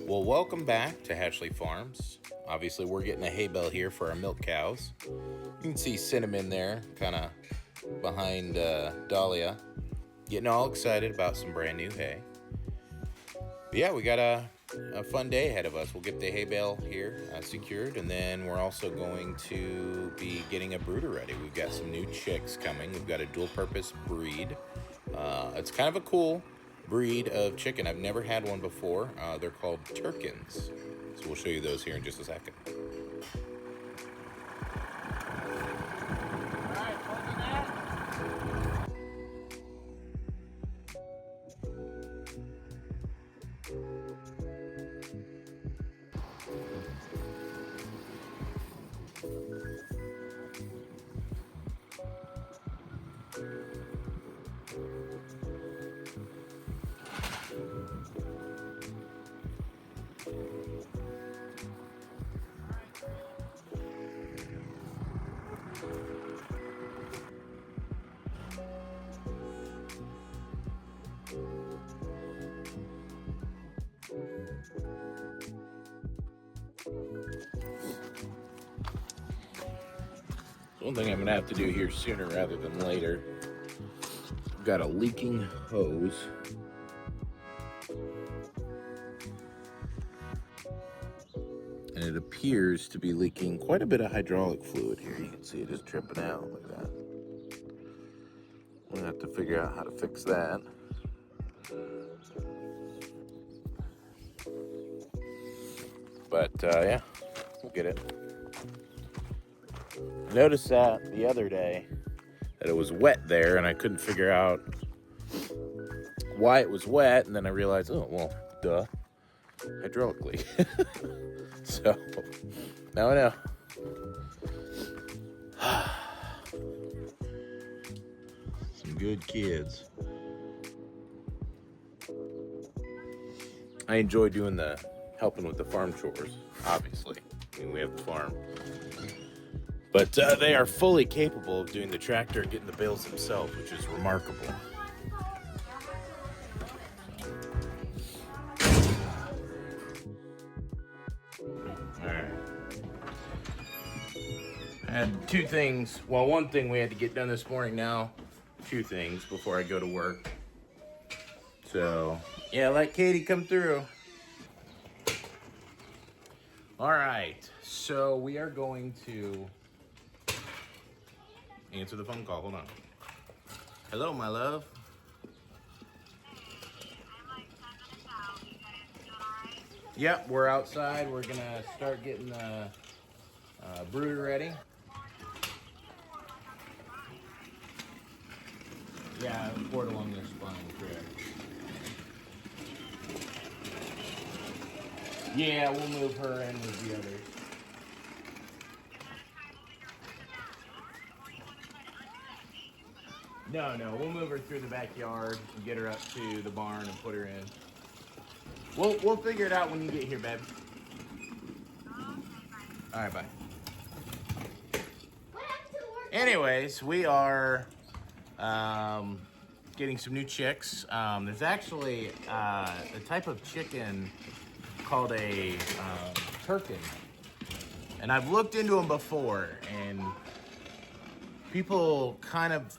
Well, welcome back to Hatchley Farms. Obviously, we're getting a hay bale here for our milk cows. You can see Cinnamon there, kind of behind Dahlia, getting all excited about some brand new hay. But yeah, we got a fun day ahead of us. We'll get the hay bale here secured, and then we're also going to be getting a brooder ready. We've got some new chicks coming. We've got a dual-purpose breed. It's kind of a cool breed of chicken. I've never had one before. They're called Turkins. So we'll show you those here in just a second. One thing I'm gonna have to do here sooner rather than later. I've got a leaking hose. And it appears to be leaking quite a bit of hydraulic fluid here. You can see it just dripping out like that. I'm gonna have to figure out how to fix that. But yeah, we'll get it. I noticed that the other day that it was wet there, and I couldn't figure out why it was wet, and then I realized, oh, well, duh, hydraulic leak. So, now I know. Some good kids. I enjoy doing helping with the farm chores, obviously. I mean, we have the farm. But they are fully capable of doing the tractor and getting the bales themselves, which is remarkable. Alright. I had two things. Well, one thing we had to get done this morning now. Two things before I go to work. So, yeah, let Katie come through. Alright, so we are going to answer the phone call. Hold on. Hello, my love. Yep, we're outside. We're gonna start getting the brooder ready. Yeah, poured along their spine, correct. Yeah, we'll move her in with the others. No, we'll move her through the backyard and get her up to the barn and put her in. We'll figure it out when you get here, babe. All right, bye. Anyways, we are getting some new chicks. There's actually a type of chicken called a Turkin, and I've looked into them before, and people kind of,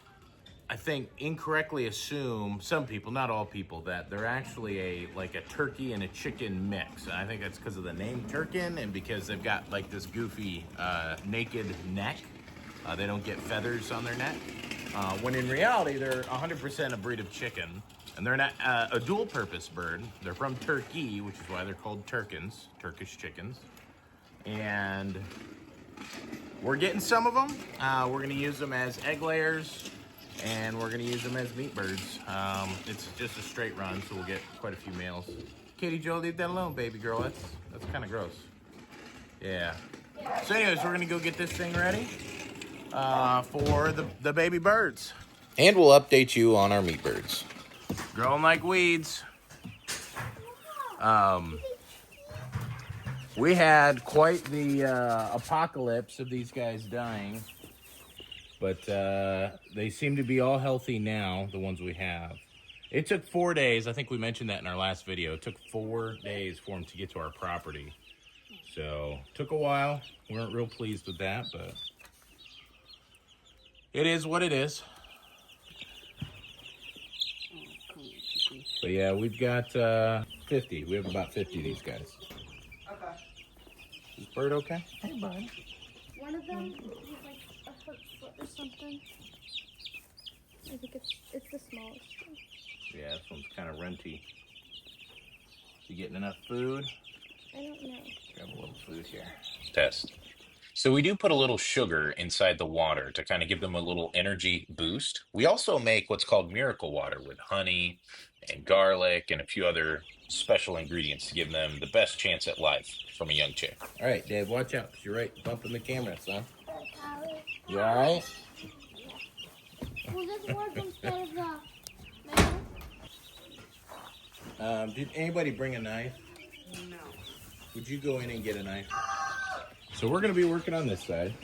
I think, incorrectly assume, some people, not all people, that they're actually like a turkey and a chicken mix. And I think that's because of the name Turkin and because they've got like this goofy naked neck. They don't get feathers on their neck. When in reality, they're 100% a breed of chicken. And they're not a dual-purpose bird. They're from Turkey, which is why they're called Turkins, Turkish chickens. And we're getting some of them. We're gonna use them as egg layers, and we're gonna use them as meat birds. It's just a straight run, so we'll get quite a few males. Katie Jo, leave that alone, baby girl. That's kind of gross. Yeah. So anyways, we're gonna go get this thing ready for the baby birds. And we'll update you on our meat birds. Growing like weeds. We had quite the apocalypse of these guys dying, but they seem to be all healthy now, the ones we have. It took 4 days. I think we mentioned that in our last video. It took 4 days for him to get to our property. So, took a while. We weren't real pleased with that, but it is what it is. But yeah, we've got 50. We have about 50 of these guys. Okay. Is Bird okay? Hey, bud. One of them has like a hurt foot or something. I think it's the smallest one. Yeah, this one's kind of renty. You getting enough food? I don't know. Grab a little food here. Test. So we do put a little sugar inside the water to kind of give them a little energy boost. We also make what's called miracle water with honey and garlic and a few other special ingredients to give them the best chance at life from a young chick. All right, Dave, watch out, 'cause you're right bumping the camera, son. You all right? Will this work instead of the mail? Did anybody bring a knife? No. Would you go in and get a knife? So we're going to be working on this side.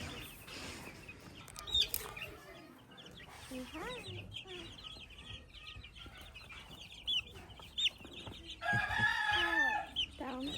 Down.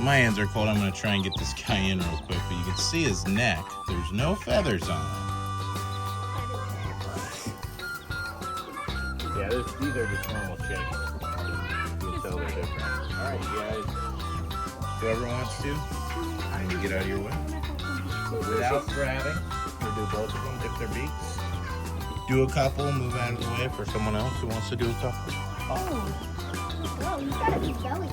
My hands are cold. I'm going to try and get this guy in real quick, but you can see his neck. There's no feathers on it. Yeah, these are just normal chicks. You can tell they're different. All right, you guys. Whoever wants to, I'm going to get out of your way. Without grabbing, we'll do both of them, dip their beaks. Do a couple, move out of the way for someone else who wants to do a couple. Oh. Whoa, you gotta be belly.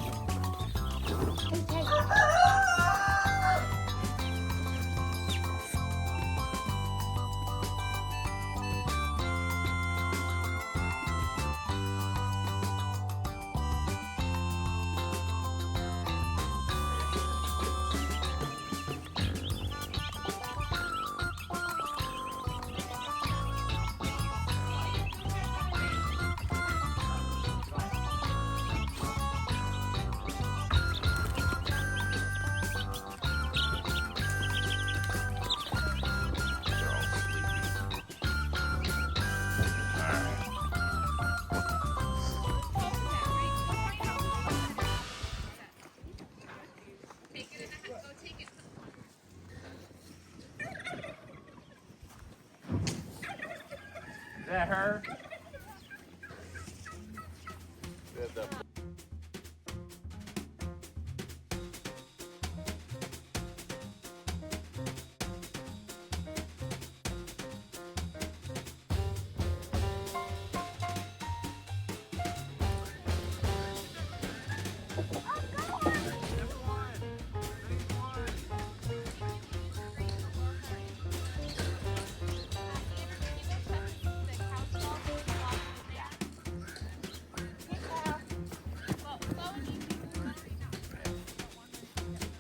Is that her?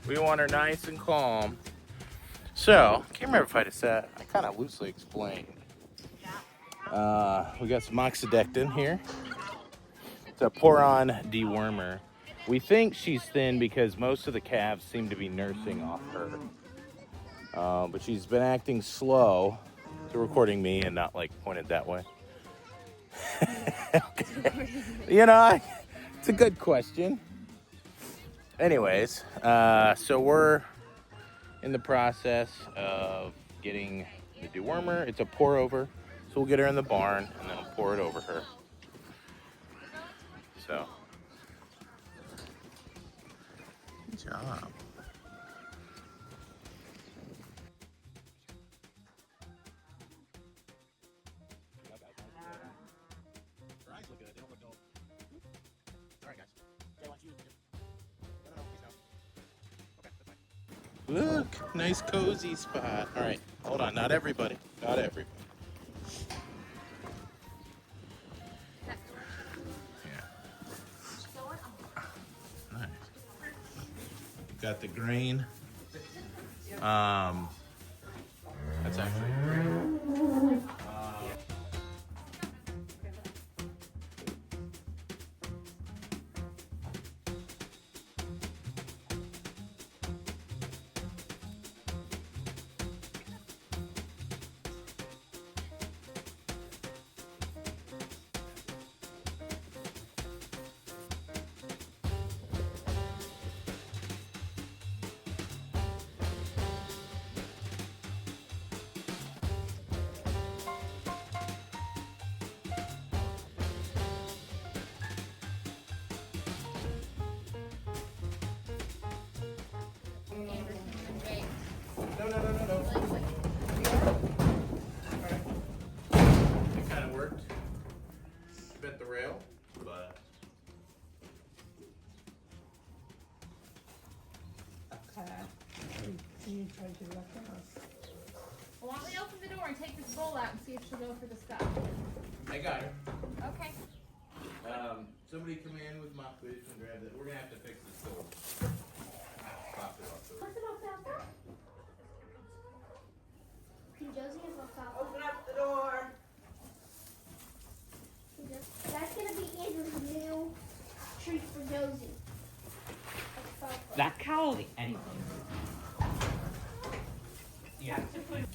We want her nice and calm. So, can't remember if I just said, I kind of loosely explained. We got some oxidectin here. It's a pour-on dewormer. We think she's thin because most of the calves seem to be nursing off her. But she's been acting slow to recording me and not like pointed that way. Okay. You know, it's a good question. Anyways, so we're in the process of getting the dewormer. It's a pour over. So we'll get her in the barn and then we'll pour it over her. So job. Look, nice cozy spot. All right, hold on, not everybody, not everybody. Yeah. Nice. Got the grain. That's actually great. No. Alright. It kind of worked. Bent the rail, but. Okay. Can you try to do that for us? Well, why don't we open the door and take this bowl out and see if she'll go for the stuff? I got her. Okay. Somebody come in with my food and grab it. We're gonna have to fix the stove. Pop it off the What's about that? Can Josie have alfalfa? Open up the door. That's gonna be Andrew's new treat for Josie. Alfalfa. That cow will eat anything. Yeah. Josie,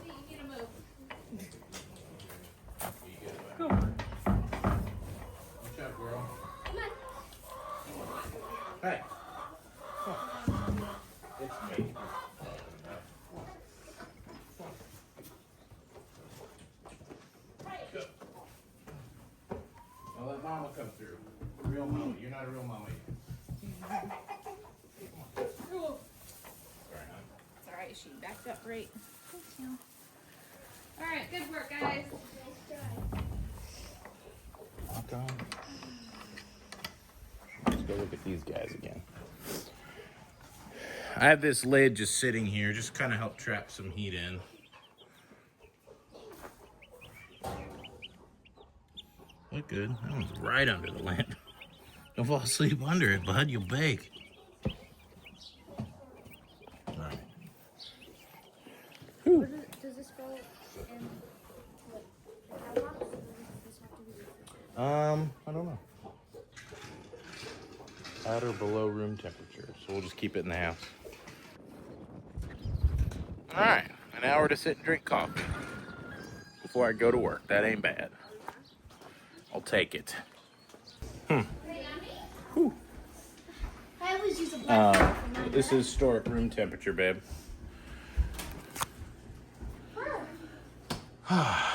you need to move. Good job, girl. Come on. Hey. It's me. Go. Now let mama come through. Real mama. You're not a real mama yet. Ooh. Sorry, hon. It's alright, she backed up right. Thank you. Alright, good work, guys. Nice try. Walk on. Let's go look at these guys again. I have this lid just sitting here, just kind of help trap some heat in. Look good. That one's right under the lamp. Don't fall asleep under it, bud. You'll bake. All right. Does this go in like padlocks, or does this have to be refrigerated? I don't know. At or below room temperature, so we'll just keep it in the house. All right, an hour to sit and drink coffee before I go to work. That ain't bad. I'll take it. Whew. I always use a black one for my This is historic room temperature, babe. Huh.